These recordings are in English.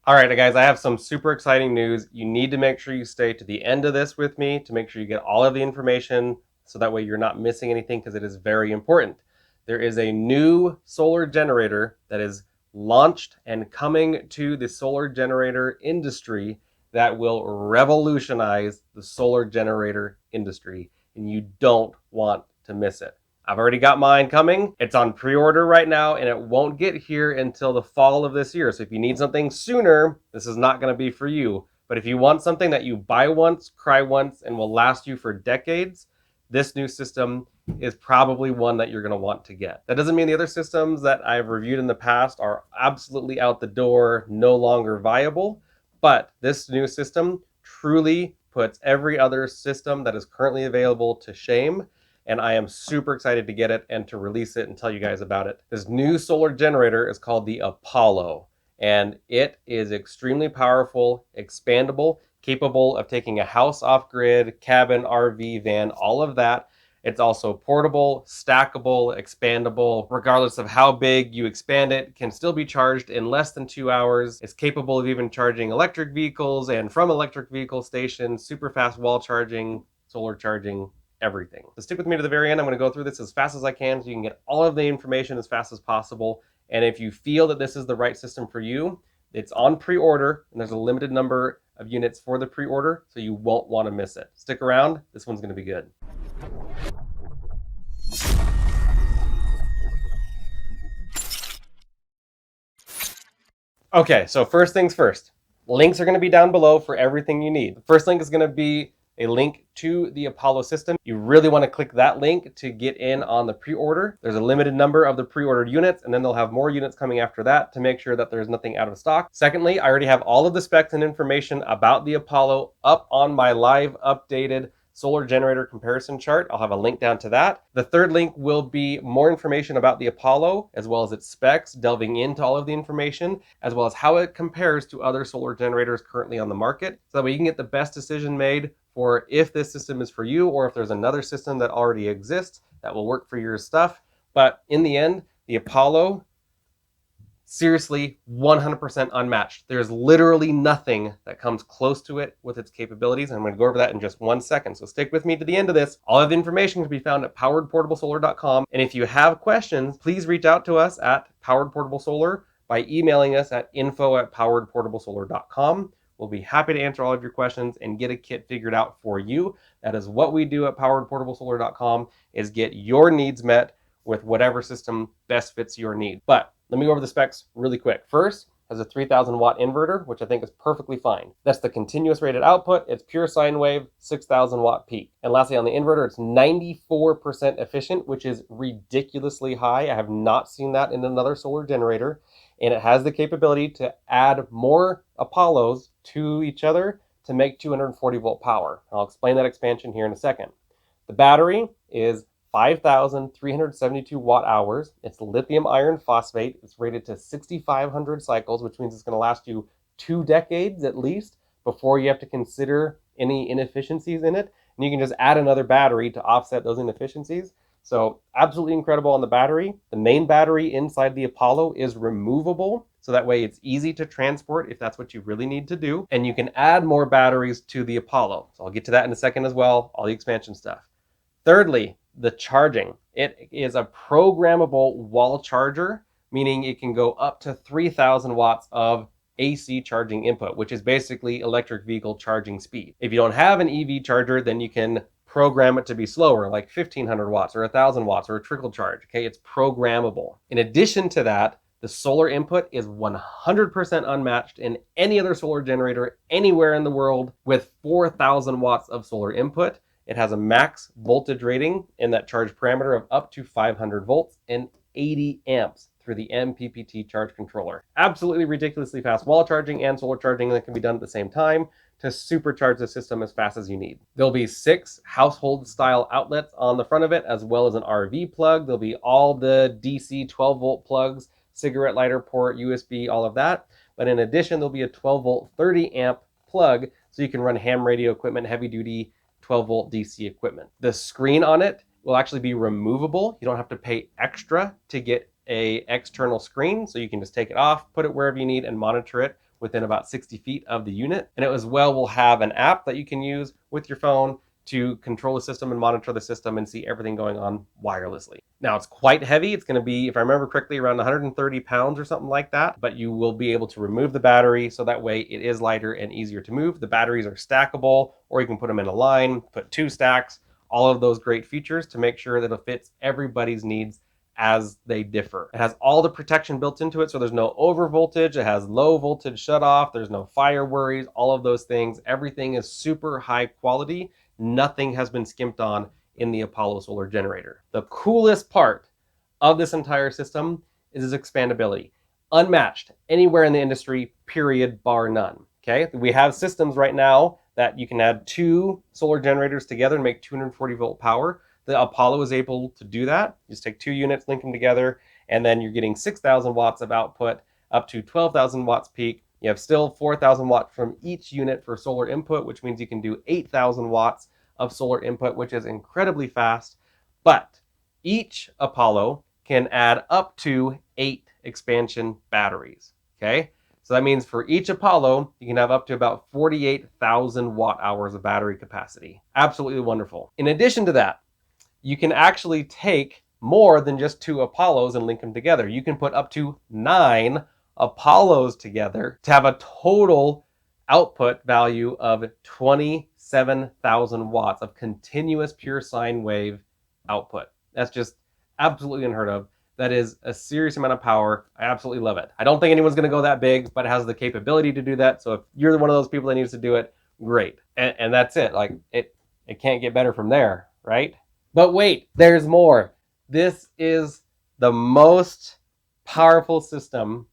All right, guys, I have some super exciting news. You need to make sure you stay to the end of this with me to make sure you get all of the information so that way you're not missing anything because it is very important. There is a new solar generator that is launched and coming to the solar generator industry that will revolutionize the solar generator industry, and you don't want to miss it. I've already got mine coming. It's on pre-order right now, and it won't get here until the fall of this year. So if you need something sooner, this is not going to be for you. But if you want something that you buy once, cry once, and will last you for decades, this new system is probably one that you're going to want to get. That doesn't mean the other systems that I've reviewed in the past are absolutely out the door, no longer viable. But this new system truly puts every other system that is currently available to shame, and I am super excited to get it and to release it and tell you guys about it. This new solar generator is called the Apollo, and it is extremely powerful, expandable, capable of taking a house off grid, cabin, RV, van, all of that. It's also portable, stackable, expandable. Regardless of how big you expand it, can still be charged in less than 2 hours. It's capable of even charging electric vehicles and from electric vehicle stations, super fast wall charging, solar charging, everything. So stick with me to the very end. I'm going to go through this as fast as I can so you can get all of the information as fast as possible. And if you feel that this is the right system for you, it's on pre-order, and there's a limited number of units for the pre-order, so you won't want to miss it. Stick around. This one's going to be good. Okay, so first things first. Links are going to be down below for everything you need. The first link is going to be a link to the Apollo system. You really want to click that link to get in on the pre-order. There's a limited number of the pre-ordered units, and then they'll have more units coming after that to make sure that there's nothing out of stock. Secondly, I already have all of the specs and information about the Apollo up on my live updated solar generator comparison chart. I'll have a link down to that. The third link will be more information about the Apollo, as well as its specs, delving into all of the information, as well as how it compares to other solar generators currently on the market, so that way you can get the best decision made for if this system is for you or if there's another system that already exists that will work for your stuff. But in the end, the Apollo, seriously, 100% unmatched. There's literally nothing that comes close to it with its capabilities. I'm going to go over that in just 1 second. So stick with me to the end of this. All of the information can be found at poweredportablesolar.com. And if you have questions, please reach out to us at Powered Portable Solar by emailing us at info@poweredportablesolar.com. We'll be happy to answer all of your questions and get a kit figured out for you. That is what we do at poweredportablesolar.com, is get your needs met with whatever system best fits your need. But let me go over the specs really quick. First, has a 3000 watt inverter, which I think is perfectly fine. That's the continuous rated output. It's pure sine wave, 6000 watt peak. And lastly, on the inverter, it's 94% efficient, which is ridiculously high. I have not seen that in another solar generator. And it has the capability to add more Apollos to each other to make 240 volt power. I'll explain that expansion here in a second. The battery is 5,372 watt hours. It's lithium iron phosphate. It's rated to 6,500 cycles, which means it's going to last you 2 decades at least before you have to consider any inefficiencies in it. And you can just add another battery to offset those inefficiencies. So absolutely incredible on the battery. The main battery inside the Apollo is removable, so that way it's easy to transport if that's what you really need to do. And you can add more batteries to the Apollo. So I'll get to that in a second as well, all the expansion stuff. Thirdly, the charging. It is a programmable wall charger, meaning it can go up to 3,000 watts of AC charging input, which is basically electric vehicle charging speed. If you don't have an EV charger, then you can program it to be slower, like 1,500 watts or 1,000 watts or a trickle charge. Okay, it's programmable. In addition to that, the solar input is 100% unmatched in any other solar generator anywhere in the world with 4,000 watts of solar input. It has a max voltage rating in that charge parameter of up to 500 volts and 80 amps through the MPPT charge controller. Absolutely ridiculously fast wall charging and solar charging that can be done at the same time to supercharge the system as fast as you need. There'll be 6 household style outlets on the front of it, as well as an RV plug. There'll be all the DC 12 volt plugs, cigarette lighter port, USB, all of that. But in addition, there'll be a 12 volt 30 amp plug so you can run ham radio equipment, heavy duty 12 volt DC equipment. The screen on it will actually be removable. You don't have to pay extra to get a external screen, so you can just take it off, put it wherever you need and monitor it within about 60 feet of the unit. And it as well will have an app that you can use with your phone to control the system and monitor the system and see everything going on wirelessly. Now it's quite heavy. It's going to be, if I remember correctly, around 130 pounds or something like that, but you will be able to remove the battery so that way it is lighter and easier to move. The batteries are stackable, or you can put them in a line, put 2 stacks, all of those great features to make sure that it fits everybody's needs as they differ. It has all the protection built into it, so there's no over voltage, it has low voltage shutoff, there's no fire worries, all of those things. Everything is super high quality. Nothing has been skimped on in the Apollo solar generator. The coolest part of this entire system is its expandability. Unmatched anywhere in the industry, period, bar none. Okay, we have systems right now that you can add 2 solar generators together and make 240 volt power. The Apollo is able to do that. You just take 2 units, link them together, and then you're getting 6,000 watts of output up to 12,000 watts peak. You have still 4,000 watts from each unit for solar input, which means you can do 8,000 watts of solar input, which is incredibly fast. But each Apollo can add up to 8 expansion batteries. Okay, so that means for each Apollo, you can have up to about 48,000 watt hours of battery capacity. Absolutely wonderful. In addition to that, you can actually take more than just 2 Apollos and link them together. You can put up to 9 Apollos together to have a total output value of 27,000 watts of continuous pure sine wave output. That's just absolutely unheard of. That is a serious amount of power. I absolutely love it. I don't think anyone's going to go that big, but it has the capability to do that. So if you're one of those people that needs to do it, great. And that's it. Like it can't get better from there, right? But wait, there's more. This is the most powerful system,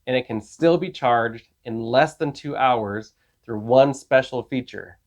and it can still be charged in less than 2 hours through one special feature.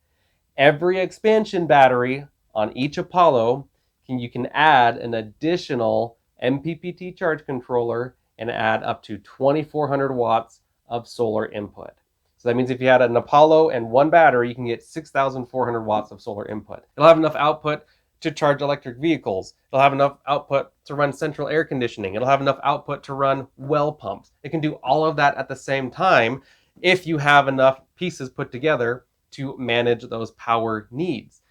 Every expansion battery on each Apollo, you can add an additional MPPT charge controller and add up to 2,400 watts of solar input. So that means if you had an Apollo and 1 battery, you can get 6,400 watts of solar input. It'll have enough output to charge electric vehicles. It'll have enough output to run central air conditioning. It'll have enough output to run well pumps. It can do all of that at the same time if you have enough pieces put together to manage those power needs.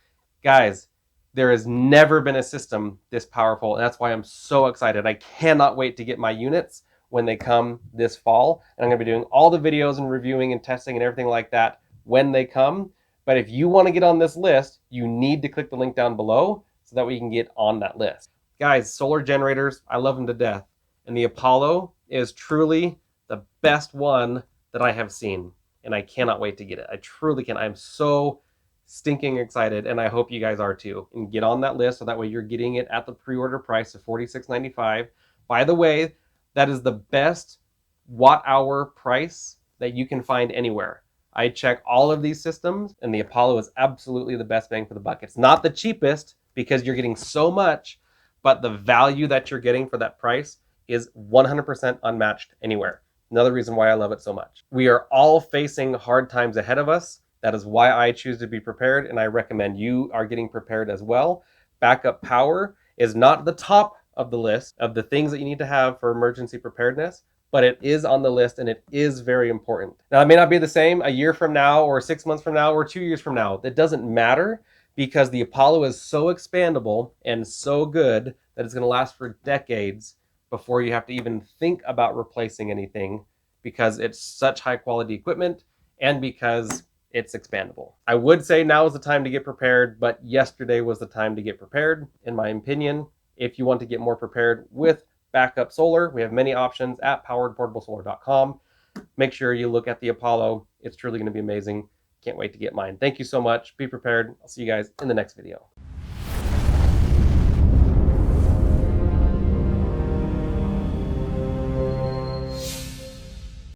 Guys, there has never been a system this powerful, and that's why I'm so excited. I cannot wait to get my units when they come this fall, and I'm going to be doing all the videos and reviewing and testing and everything like that when they come. But if you want to get on this list, you need to click the link down below so that we can get on that list. Guys, solar generators, I love them to death. And the Apollo is truly the best one that I have seen. And I cannot wait to get it. I truly can. I'm so stinking excited, and I hope you guys are too. And get on that list so that way you're getting it at the pre-order price of $46.95. By the way, that is the best watt-hour price that you can find anywhere. I check all of these systems, and the Apollo is absolutely the best bang for the buck. It's not the cheapest because you're getting so much, but the value that you're getting for that price is 100% unmatched anywhere. Another reason why I love it so much. We are all facing hard times ahead of us. That is why I choose to be prepared, and I recommend you are getting prepared as well. Backup power is not the top of the list of the things that you need to have for emergency preparedness, but it is on the list, and it is very important. Now, it may not be the same a year from now or 6 months from now or 2 years from now. That doesn't matter because the Apollo is so expandable and so good that it's going to last for decades before you have to even think about replacing anything because it's such high quality equipment and because it's expandable. I would say now is the time to get prepared, but yesterday was the time to get prepared, in my opinion. If you want to get more prepared with backup solar, we have many options at poweredportablesolar.com. Make sure you look at the Apollo. It's truly going to be amazing. Can't wait to get mine. Thank you so much. Be prepared. I'll see you guys in the next video.